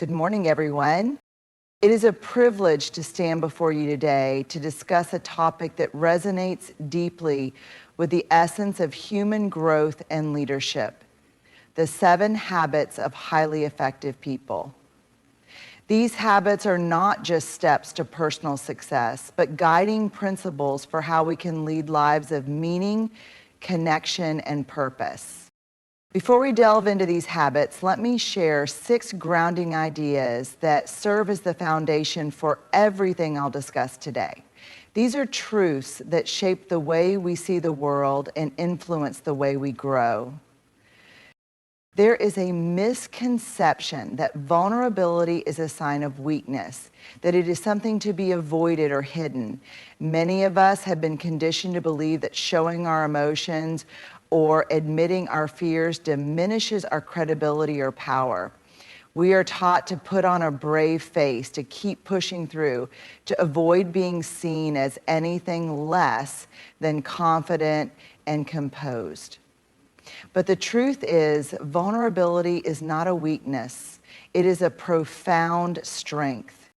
Good morning, everyone. It is a privilege to stand before you today to discuss a topic that resonates deeply with the essence of human growth and leadership: the 7 habits of highly effective people. These habits are not just steps to personal success, but guiding principles for how we can lead lives of meaning, connection, and purpose. Before we delve into these habits, let me share 6 grounding ideas that serve as the foundation for everything I'll discuss today. These are truths that shape the way we see the world and influence the way we grow. There is a misconception that vulnerability is a sign of weakness, that it is something to be avoided or hidden. Many of us have been conditioned to believe that showing our emotions or admitting our fears diminishes our credibility or power. We are taught to put on a brave face, to keep pushing through, to avoid being seen as anything less than confident and composed. But the truth is, vulnerability is not a weakness. It is a profound strength.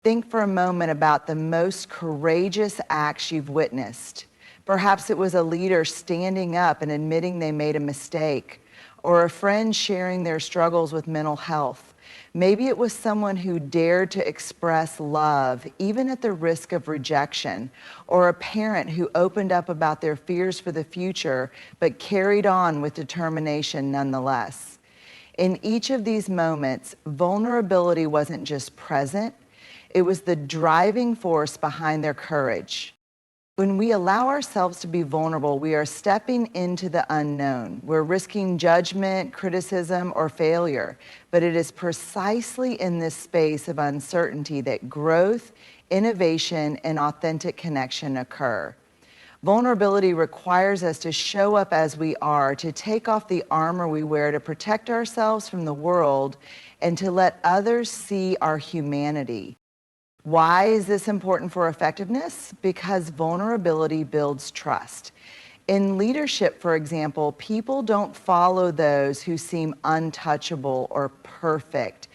Think for a moment about the most courageous acts you've witnessed. Perhaps it was a leader standing up and admitting they made a mistake, or a friend sharing their struggles with mental health. Maybe it was someone who dared to express love, even at the risk of rejection, or a parent who opened up about their fears for the future, but carried on with determination nonetheless. In each of these moments, vulnerability wasn't just present, it was the driving force behind their courage. When we allow ourselves to be vulnerable, we are stepping into the unknown. We're risking judgment, criticism, or failure. But it is precisely in this space of uncertainty that growth, innovation, and authentic connection occur. Vulnerability requires us to show up as we are, to take off the armor we wear to protect ourselves from the world, and to let others see our humanity. Why is this important for effectiveness? Because vulnerability builds trust. In leadership, for example, people don't follow those who seem untouchable or perfect.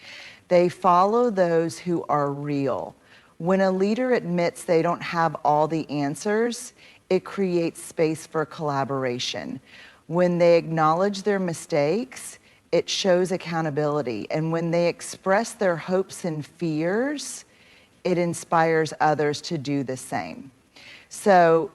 They follow those who are real. When a leader admits they don't have all the answers, it creates space for collaboration. When they acknowledge their mistakes, it shows accountability. And when they express their hopes and fears, it inspires others to do the same. So,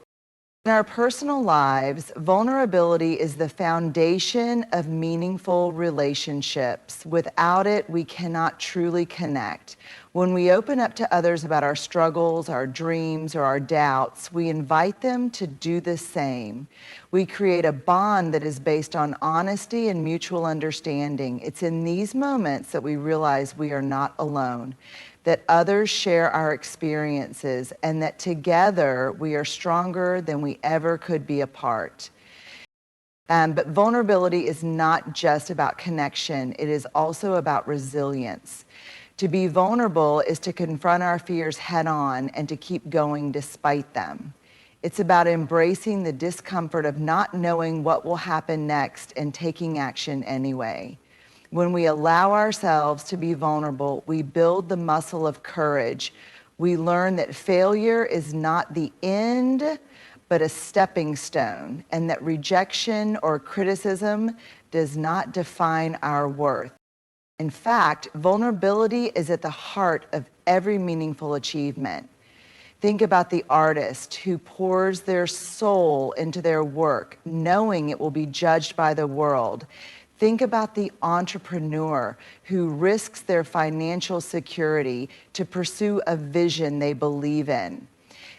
in our personal lives, vulnerability is the foundation of meaningful relationships. Without it, we cannot truly connect. When we open up to others about our struggles, our dreams, or our doubts, we invite them to do the same. We create a bond that is based on honesty and mutual understanding. It's in these moments that we realize we are not alone, that others share our experiences, and that together we are stronger than we ever could be apart. But vulnerability is not just about connection, it is also about resilience. To be vulnerable is to confront our fears head on and to keep going despite them. It's about embracing the discomfort of not knowing what will happen next and taking action anyway. When we allow ourselves to be vulnerable, we build the muscle of courage. We learn that failure is not the end, but a stepping stone, and that rejection or criticism does not define our worth. In fact, vulnerability is at the heart of every meaningful achievement. Think about the artist who pours their soul into their work, knowing it will be judged by the world. Think about the entrepreneur who risks their financial security to pursue a vision they believe in.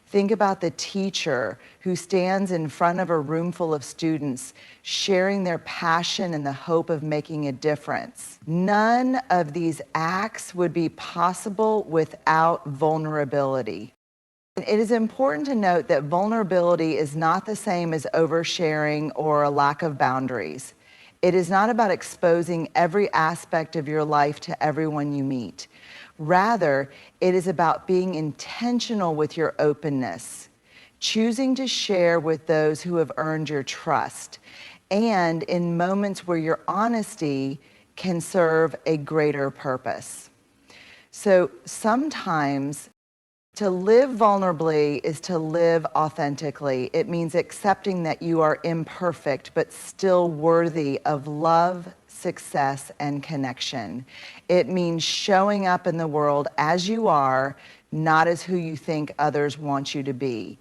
Think about the teacher who stands in front of a room full of students, sharing their passion and the hope of making a difference. None of these acts would be possible without vulnerability. It is important to note that vulnerability is not the same as oversharing or a lack of boundaries. It is not about exposing every aspect of your life to everyone you meet. Rather, it is about being intentional with your openness, choosing to share with those who have earned your trust, and in moments where your honesty can serve a greater purpose. So sometimes to live vulnerably is to live authentically. It means accepting that you are imperfect, but still worthy of love, success, and connection. It means showing up in the world as you are, not as who you think others want you to be.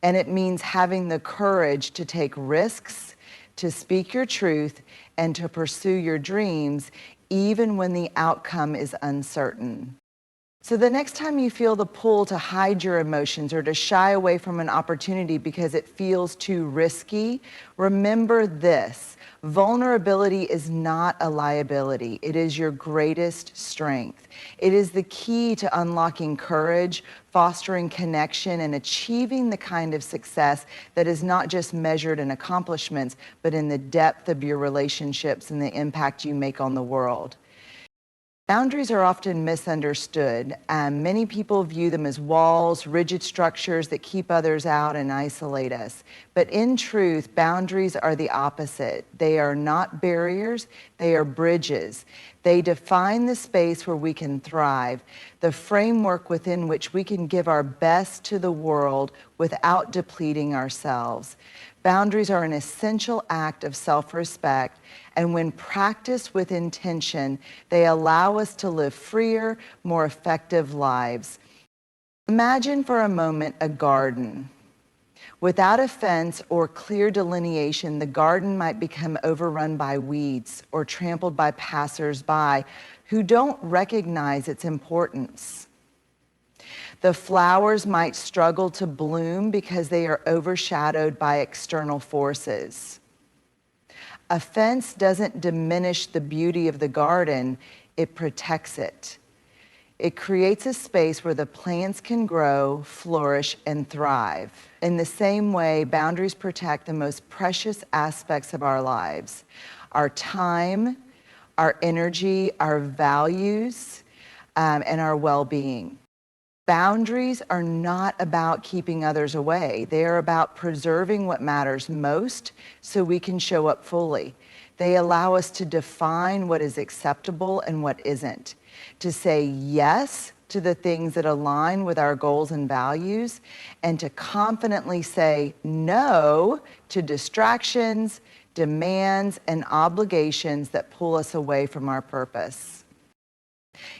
And it means having the courage to take risks, to speak your truth, and to pursue your dreams, even when the outcome is uncertain. So the next time you feel the pull to hide your emotions or to shy away from an opportunity because it feels too risky, remember this: vulnerability is not a liability. It is your greatest strength. It is the key to unlocking courage, fostering connection, and achieving the kind of success that is not just measured in accomplishments, but in the depth of your relationships and the impact you make on the world. Boundaries are often misunderstood. Many people view them as walls, rigid structures that keep others out and isolate us. But in truth, boundaries are the opposite. They are not barriers, they are bridges. They define the space where we can thrive, the framework within which we can give our best to the world without depleting ourselves. Boundaries are an essential act of self-respect, and when practiced with intention, they allow us to live freer, more effective lives. Imagine for a moment a garden. Without a fence or clear delineation, the garden might become overrun by weeds or trampled by passers-by who don't recognize its importance. The flowers might struggle to bloom because they are overshadowed by external forces. A fence doesn't diminish the beauty of the garden, it protects it. It creates a space where the plants can grow, flourish, and thrive. In the same way, boundaries protect the most precious aspects of our lives: our time, our energy, our values, and our well-being. Boundaries are not about keeping others away. They are about preserving what matters most so we can show up fully. They allow us to define what is acceptable and what isn't, to say yes to the things that align with our goals and values, and to confidently say no to distractions, demands, and obligations that pull us away from our purpose.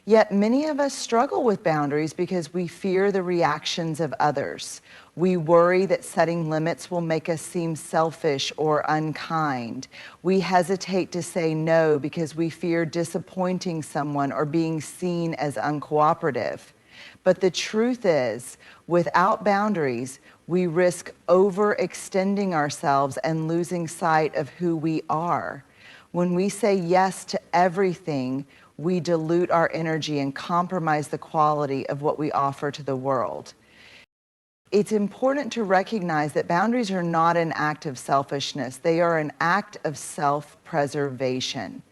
Yet many of us struggle with boundaries because we fear the reactions of others. We worry that setting limits will make us seem selfish or unkind. We hesitate to say no because we fear disappointing someone or being seen as uncooperative. But the truth is, without boundaries, we risk overextending ourselves and losing sight of who we are. When we say yes to everything, we dilute our energy and compromise the quality of what we offer to the world. It's important to recognize that boundaries are not an act of selfishness. They are an act of self-preservation.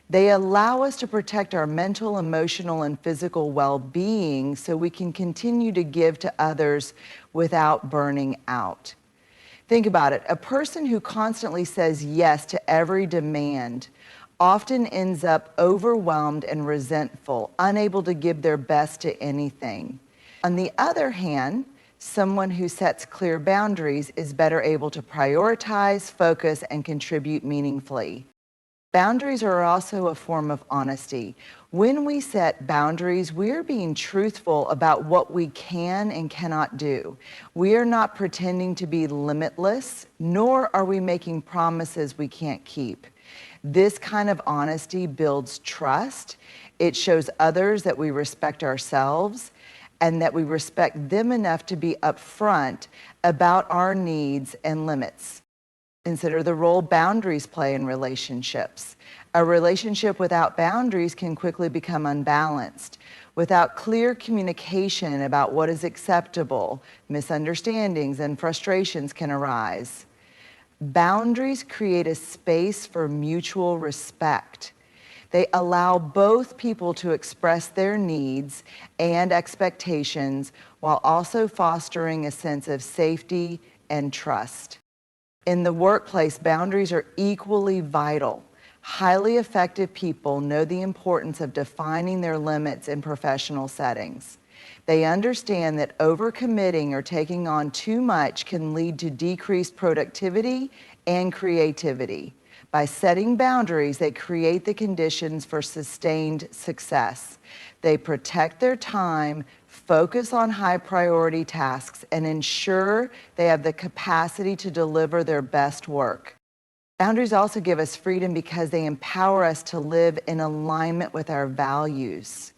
They allow us to protect our mental, emotional, and physical well-being so we can continue to give to others without burning out. Think about it. A person who constantly says yes to every demand often ends up overwhelmed and resentful, unable to give their best to anything. On the other hand, someone who sets clear boundaries is better able to prioritize, focus, and contribute meaningfully. Boundaries are also a form of honesty. When we set boundaries, we're being truthful about what we can and cannot do. We are not pretending to be limitless, nor are we making promises we can't keep. This kind of honesty builds trust. It shows others that we respect ourselves and that we respect them enough to be upfront about our needs and limits. Consider the role boundaries play in relationships. A relationship without boundaries can quickly become unbalanced. Without clear communication about what is acceptable, misunderstandings and frustrations can arise. Boundaries create a space for mutual respect. They allow both people to express their needs and expectations while also fostering a sense of safety and trust. In the workplace, boundaries are equally vital. Highly effective people know the importance of defining their limits in professional settings. They understand that overcommitting or taking on too much can lead to decreased productivity and creativity. By setting boundaries, they create the conditions for sustained success. They protect their time, focus on high priority tasks, and ensure they have the capacity to deliver their best work. Boundaries also give us freedom because they empower us to live in alignment with our values.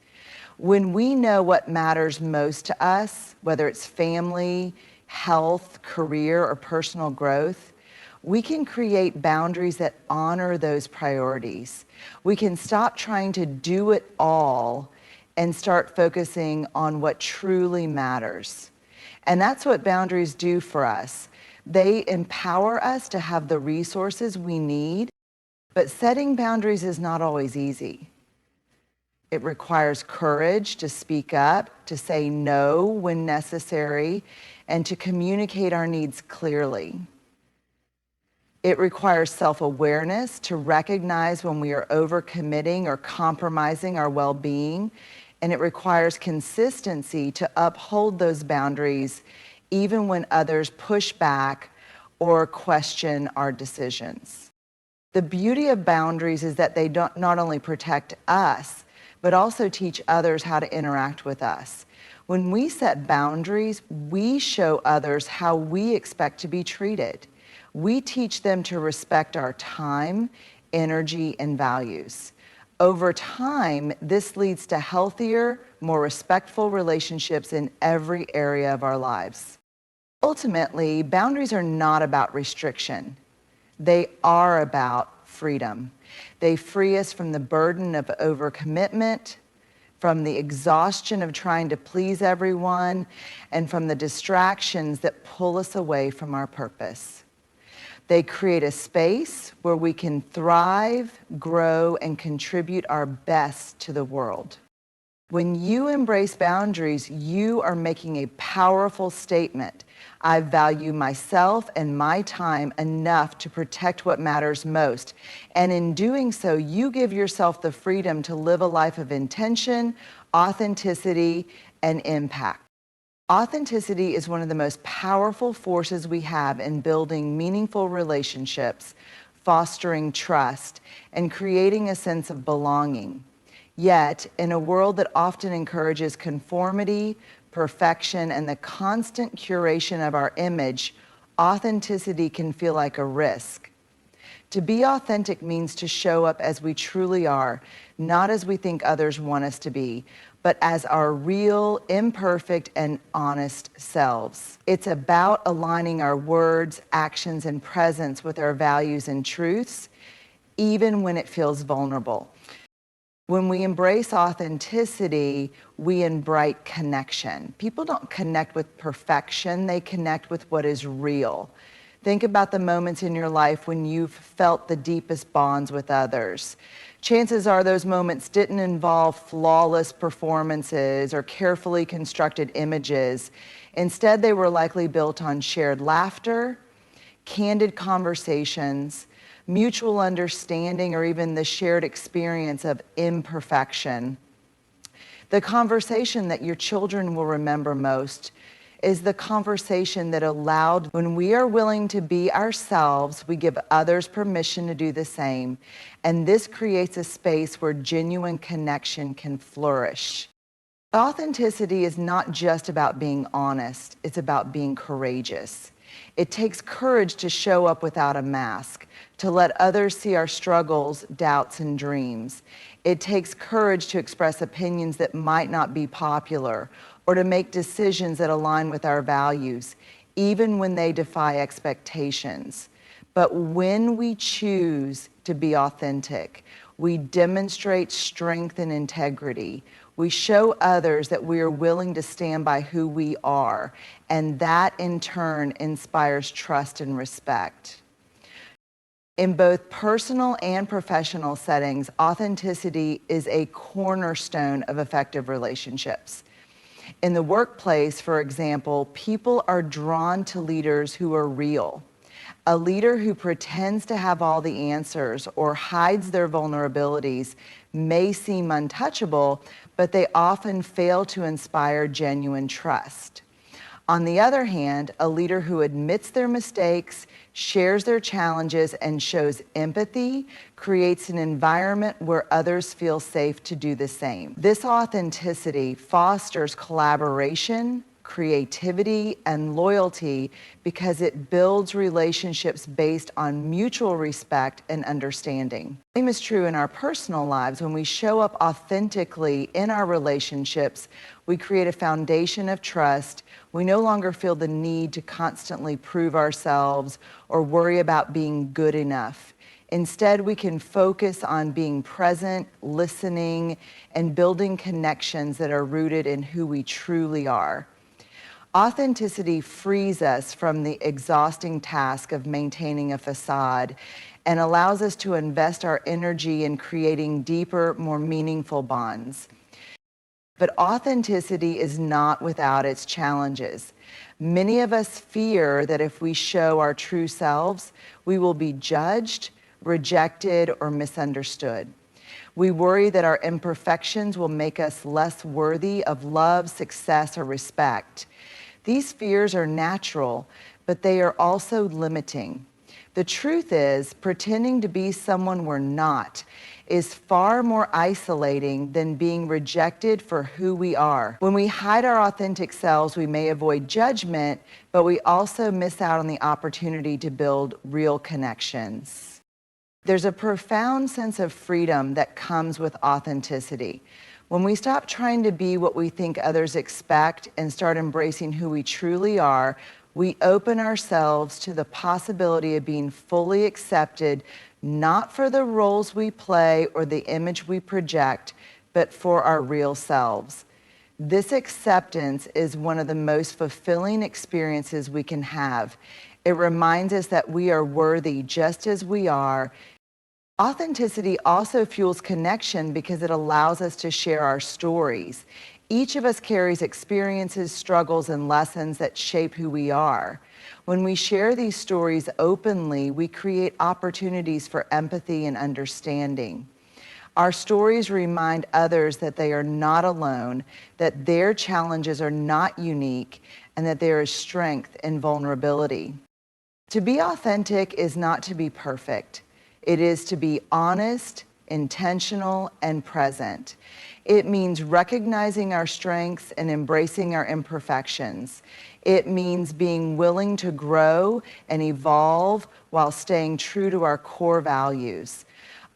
When we know what matters most to us, whether it's family, health, career, or personal growth, we can create boundaries that honor those priorities. We can stop trying to do it all and start focusing on what truly matters. And that's what boundaries do for us. They empower us to have the resources we need, but setting boundaries is not always easy. It requires courage to speak up, to say no when necessary, and to communicate our needs clearly. It requires self-awareness to recognize when we are overcommitting or compromising our well-being, and it requires consistency to uphold those boundaries even when others push back or question our decisions. The beauty of boundaries is that they don't not only protect us, but also teach others how to interact with us. When we set boundaries, we show others how we expect to be treated. We teach them to respect our time, energy, and values. Over time, this leads to healthier, more respectful relationships in every area of our lives. Ultimately, boundaries are not about restriction. They are about freedom. They free us from the burden of overcommitment, from the exhaustion of trying to please everyone, and from the distractions that pull us away from our purpose. They create a space where we can thrive, grow, and contribute our best to the world. When you embrace boundaries, you are making a powerful statement. I value myself and my time enough to protect what matters most. And in doing so, you give yourself the freedom to live a life of intention, authenticity, and impact. Authenticity is one of the most powerful forces we have in building meaningful relationships, fostering trust, and creating a sense of belonging. Yet, in a world that often encourages conformity, perfection, and the constant curation of our image, authenticity can feel like a risk. To be authentic means to show up as we truly are, not as we think others want us to be, but as our real, imperfect, and honest selves. It's about aligning our words, actions, and presence with our values and truths, even when it feels vulnerable. When we embrace authenticity, we invite connection. People don't connect with perfection, they connect with what is real. Think about the moments in your life when you've felt the deepest bonds with others. Chances are those moments didn't involve flawless performances or carefully constructed images. Instead, they were likely built on shared laughter, candid conversations, mutual understanding, or even the shared experience of imperfection. The conversation that your children will remember most is the conversation that allowed when we are willing to be ourselves, we give others permission to do the same, and this creates a space where genuine connection can flourish. Authenticity is not just about being honest, it's about being courageous. It takes courage to show up without a mask, to let others see our struggles, doubts, and dreams. It takes courage to express opinions that might not be popular, or to make decisions that align with our values, even when they defy expectations. But when we choose to be authentic, we demonstrate strength and integrity. We show others that we are willing to stand by who we are, and that in turn inspires trust and respect. In both personal and professional settings, authenticity is a cornerstone of effective relationships. In the workplace, for example, people are drawn to leaders who are real. A leader who pretends to have all the answers or hides their vulnerabilities may seem untouchable, but they often fail to inspire genuine trust. On the other hand, a leader who admits their mistakes, shares their challenges, and shows empathy creates an environment where others feel safe to do the same. This authenticity fosters collaboration, creativity, and loyalty because it builds relationships based on mutual respect and understanding. The same is true in our personal lives. When we show up authentically in our relationships, we create a foundation of trust. We no longer feel the need to constantly prove ourselves or worry about being good enough. Instead, we can focus on being present, listening, and building connections that are rooted in who we truly are. Authenticity frees us from the exhausting task of maintaining a facade and allows us to invest our energy in creating deeper, more meaningful bonds. But authenticity is not without its challenges. Many of us fear that if we show our true selves, we will be judged, rejected, or misunderstood. We worry that our imperfections will make us less worthy of love, success, or respect. These fears are natural, but they are also limiting. The truth is, pretending to be someone we're not is far more isolating than being rejected for who we are. When we hide our authentic selves, we may avoid judgment, but we also miss out on the opportunity to build real connections. There's a profound sense of freedom that comes with authenticity. When we stop trying to be what we think others expect and start embracing who we truly are, we open ourselves to the possibility of being fully accepted, not for the roles we play or the image we project, but for our real selves. This acceptance is one of the most fulfilling experiences we can have. It reminds us that we are worthy just as we are. Authenticity also fuels connection because it allows us to share our stories. Each of us carries experiences, struggles, and lessons that shape who we are. When we share these stories openly, we create opportunities for empathy and understanding. Our stories remind others that they are not alone, that their challenges are not unique, and that there is strength in vulnerability. To be authentic is not to be perfect. It is to be honest, intentional, and present. It means recognizing our strengths and embracing our imperfections. It means being willing to grow and evolve while staying true to our core values.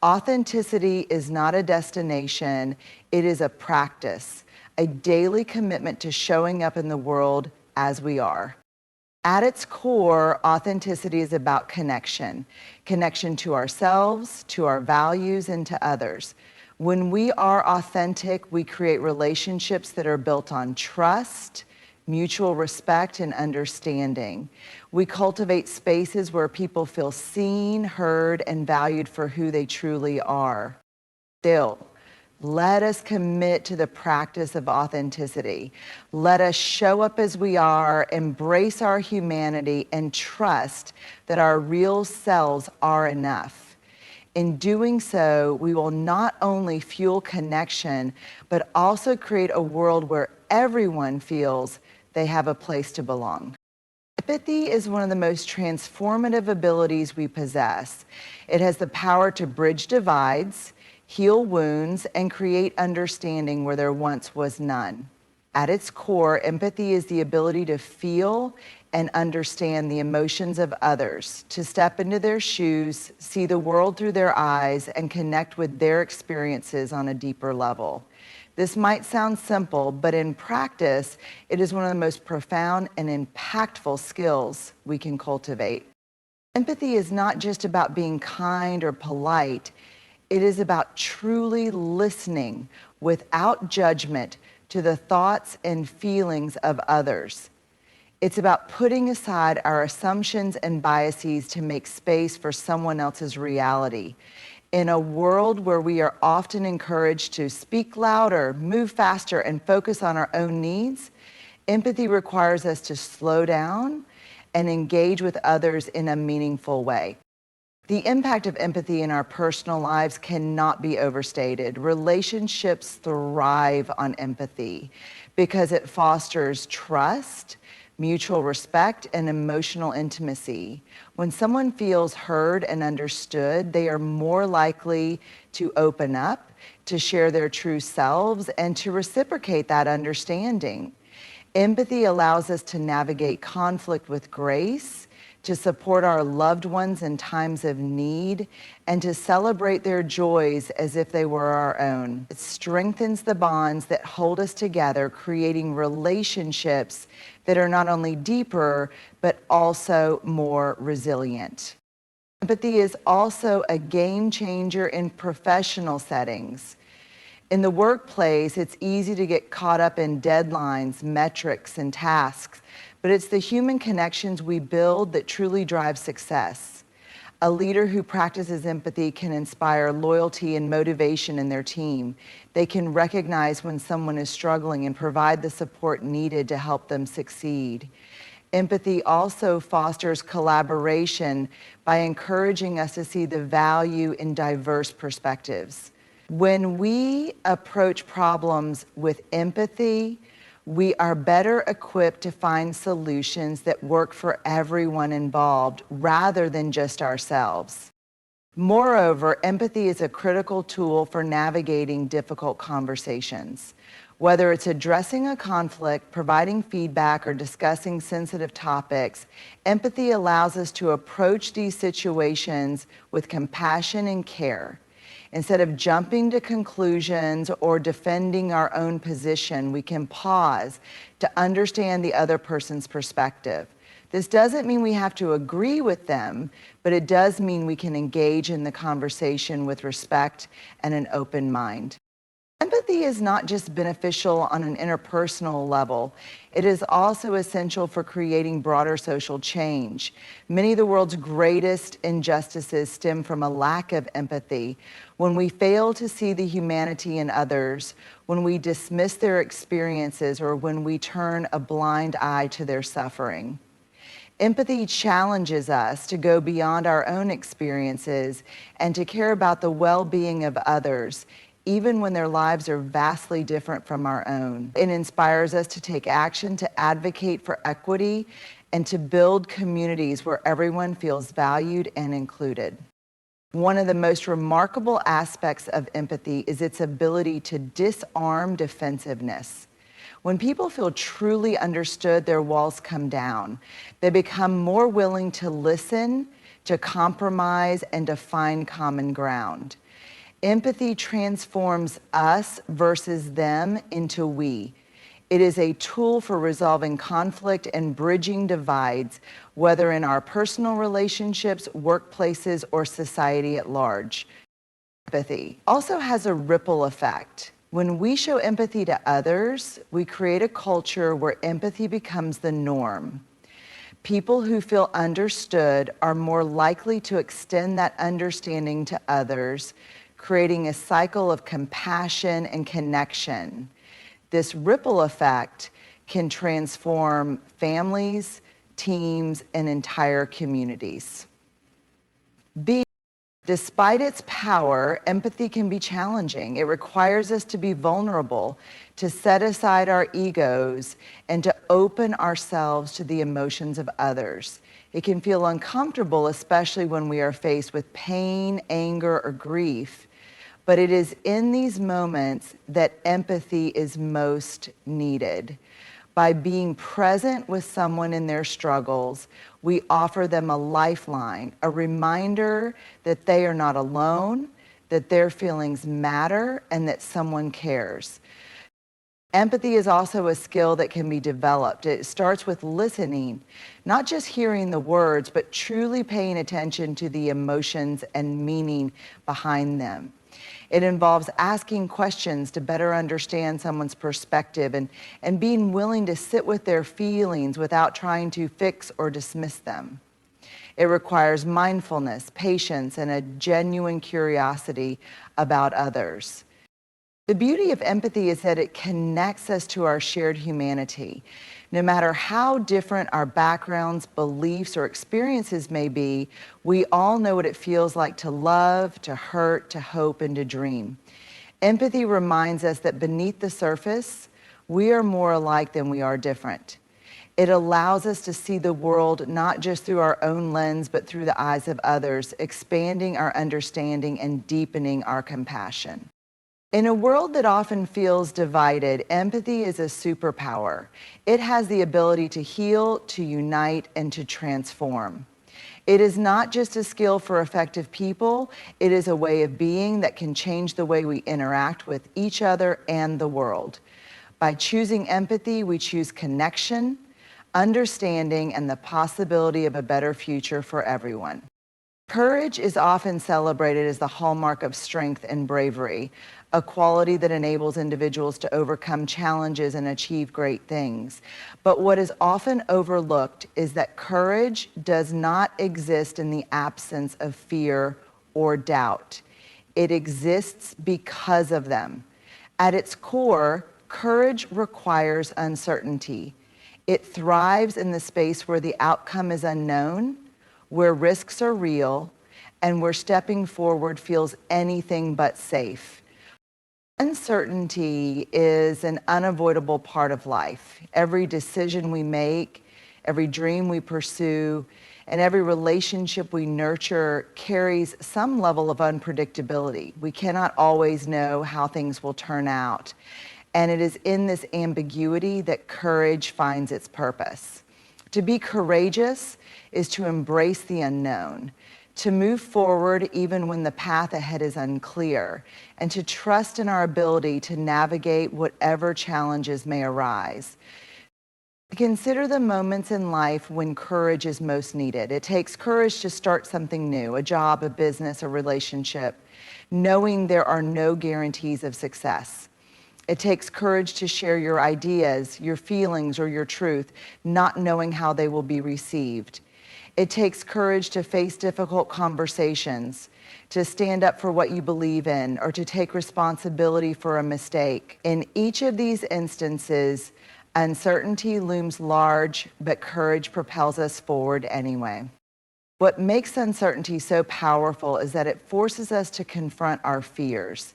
Authenticity is not a destination, it is a practice, a daily commitment to showing up in the world as we are. At its core, authenticity is about connection. Connection to ourselves, to our values, and to others. When we are authentic, we create relationships that are built on trust, mutual respect, and understanding. We cultivate spaces where people feel seen, heard, and valued for who they truly are. Still, let us commit to the practice of authenticity. Let us show up as we are, embrace our humanity, and trust that our real selves are enough. In doing so, we will not only fuel connection, but also create a world where everyone feels they have a place to belong. Empathy is one of the most transformative abilities we possess. It has the power to bridge divides, heal wounds, and create understanding where there once was none. At its core, empathy is the ability to feel and understand the emotions of others, to step into their shoes, see the world through their eyes, and connect with their experiences on a deeper level. This might sound simple, but in practice, it is one of the most profound and impactful skills we can cultivate. Empathy is not just about being kind or polite. It is about truly listening without judgment to the thoughts and feelings of others. It's about putting aside our assumptions and biases to make space for someone else's reality. In a world where we are often encouraged to speak louder, move faster, and focus on our own needs, empathy requires us to slow down and engage with others in a meaningful way. The impact of empathy in our personal lives cannot be overstated. Relationships thrive on empathy because it fosters trust, mutual respect, and emotional intimacy. When someone feels heard and understood, they are more likely to open up, to share their true selves, and to reciprocate that understanding. Empathy allows us to navigate conflict with grace, to support our loved ones in times of need, and to celebrate their joys as if they were our own. It strengthens the bonds that hold us together, creating relationships that are not only deeper, but also more resilient. Empathy is also a game changer in professional settings. In the workplace, it's easy to get caught up in deadlines, metrics, and tasks, but it's the human connections we build that truly drive success. A leader who practices empathy can inspire loyalty and motivation in their team. They can recognize when someone is struggling and provide the support needed to help them succeed. Empathy also fosters collaboration by encouraging us to see the value in diverse perspectives. When we approach problems with empathy, we are better equipped to find solutions that work for everyone involved rather than just ourselves. Moreover, empathy is a critical tool for navigating difficult conversations. Whether it's addressing a conflict, providing feedback, or discussing sensitive topics, empathy allows us to approach these situations with compassion and care. Instead of jumping to conclusions or defending our own position, we can pause to understand the other person's perspective. This doesn't mean we have to agree with them, but it does mean we can engage in the conversation with respect and an open mind. Empathy is not just beneficial on an interpersonal level. It is also essential for creating broader social change. Many of the world's greatest injustices stem from a lack of empathy. When we fail to see the humanity in others, when we dismiss their experiences, or when we turn a blind eye to their suffering. Empathy challenges us to go beyond our own experiences and to care about the well-being of others, even when their lives are vastly different from our own. It inspires us to take action, to advocate for equity, and to build communities where everyone feels valued and included. One of the most remarkable aspects of empathy is its ability to disarm defensiveness. When people feel truly understood, their walls come down. They become more willing to listen, to compromise, and to find common ground. Empathy transforms us versus them into we. It is a tool for resolving conflict and bridging divides, whether in our personal relationships, workplaces, or society at large. Empathy also has a ripple effect. When we show empathy to others, we create a culture where empathy becomes the norm. People who feel understood are more likely to extend that understanding to others, creating a cycle of compassion and connection. This ripple effect can transform families, teams, and entire communities. Despite its power, empathy can be challenging. It requires us to be vulnerable, to set aside our egos, and to open ourselves to the emotions of others. It can feel uncomfortable, especially when we are faced with pain, anger, or grief. But it is in these moments that empathy is most needed. By being present with someone in their struggles, we offer them a lifeline, a reminder that they are not alone, that their feelings matter, and that someone cares. Empathy is also a skill that can be developed. It starts with listening, not just hearing the words, but truly paying attention to the emotions and meaning behind them. It involves asking questions to better understand someone's perspective and being willing to sit with their feelings without trying to fix or dismiss them. It requires mindfulness, patience, and a genuine curiosity about others. The beauty of empathy is that it connects us to our shared humanity. No matter how different our backgrounds, beliefs, or experiences may be, we all know what it feels like to love, to hurt, to hope, and to dream. Empathy reminds us that beneath the surface, we are more alike than we are different. It allows us to see the world not just through our own lens, but through the eyes of others, expanding our understanding and deepening our compassion. In a world that often feels divided, empathy is a superpower. It has the ability to heal, to unite, and to transform. It is not just a skill for effective people, it is a way of being that can change the way we interact with each other and the world. By choosing empathy, we choose connection, understanding, and the possibility of a better future for everyone. Courage is often celebrated as the hallmark of strength and bravery, a quality that enables individuals to overcome challenges and achieve great things. But what is often overlooked is that courage does not exist in the absence of fear or doubt. It exists because of them. At its core, courage requires uncertainty. It thrives in the space where the outcome is unknown, where risks are real, and where stepping forward feels anything but safe. Uncertainty is an unavoidable part of life. Every decision we make, every dream we pursue, and every relationship we nurture carries some level of unpredictability. We cannot always know how things will turn out. And it is in this ambiguity that courage finds its purpose. To be courageous is to embrace the unknown, to move forward even when the path ahead is unclear, and to trust in our ability to navigate whatever challenges may arise. Consider the moments in life when courage is most needed. It takes courage to start something new, a job, a business, a relationship, knowing there are no guarantees of success. It takes courage to share your ideas, your feelings, or your truth, not knowing how they will be received. It takes courage to face difficult conversations, to stand up for what you believe in, or to take responsibility for a mistake. In each of these instances, uncertainty looms large, but courage propels us forward anyway. What makes uncertainty so powerful is that it forces us to confront our fears.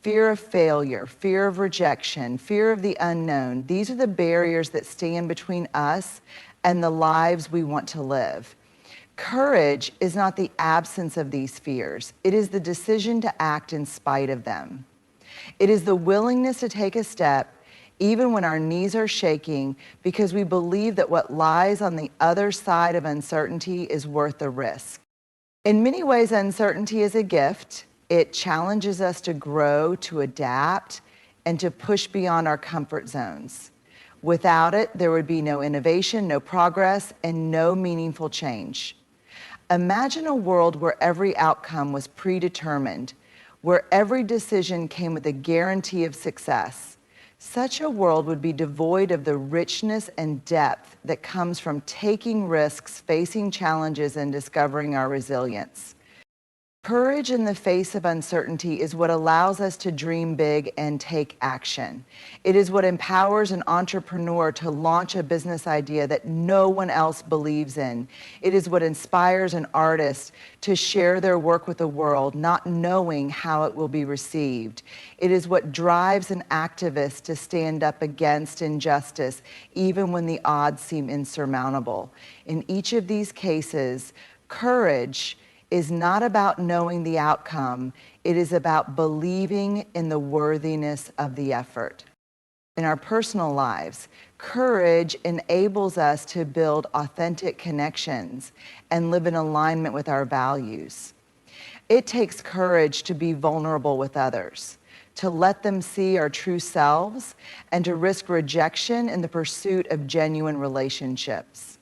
Fear of failure, fear of rejection, fear of the unknown. These are the barriers that stand between us and the lives we want to live. Courage is not the absence of these fears. It is the decision to act in spite of them. It is the willingness to take a step even when our knees are shaking because we believe that what lies on the other side of uncertainty is worth the risk. In many ways, uncertainty is a gift. It challenges us to grow, to adapt, and to push beyond our comfort zones. Without it, there would be no innovation, no progress, and no meaningful change. Imagine a world where every outcome was predetermined, where every decision came with a guarantee of success. Such a world would be devoid of the richness and depth that comes from taking risks, facing challenges, and discovering our resilience. Courage in the face of uncertainty is what allows us to dream big and take action. It is what empowers an entrepreneur to launch a business idea that no one else believes in. It is what inspires an artist to share their work with the world, not knowing how it will be received. It is what drives an activist to stand up against injustice, even when the odds seem insurmountable. In each of these cases, courage is not about knowing the outcome, it is about believing in the worthiness of the effort. In our personal lives, courage enables us to build authentic connections and live in alignment with our values. It takes courage to be vulnerable with others, to let them see our true selves, and to risk rejection in the pursuit of genuine relationships.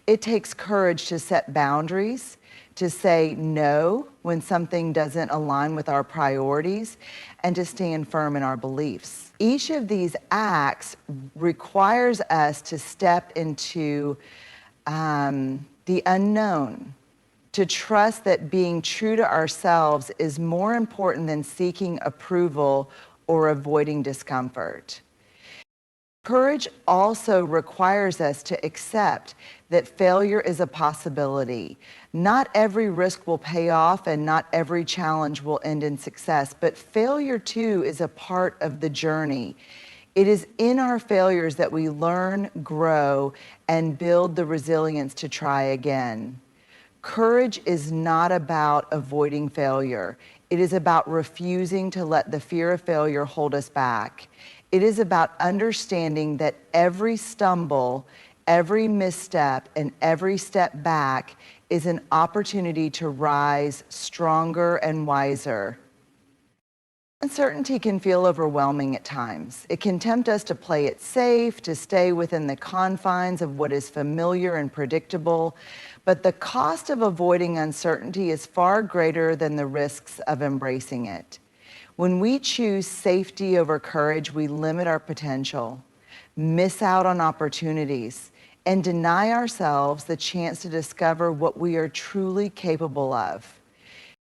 It takes courage to set boundaries, to say no when something doesn't align with our priorities, and to stand firm in our beliefs. Each of these acts requires us to step into the unknown, to trust that being true to ourselves is more important than seeking approval or avoiding discomfort. Courage also requires us to accept that failure is a possibility. Not every risk will pay off and not every challenge will end in success, but failure too is a part of the journey. It is in our failures that we learn, grow, and build the resilience to try again. Courage is not about avoiding failure. It is about refusing to let the fear of failure hold us back. It is about understanding that every stumble, every misstep, and every step back is an opportunity to rise stronger and wiser. Uncertainty can feel overwhelming at times. It can tempt us to play it safe, to stay within the confines of what is familiar and predictable. But the cost of avoiding uncertainty is far greater than the risks of embracing it. When we choose safety over courage, we limit our potential, miss out on opportunities, and deny ourselves the chance to discover what we are truly capable of.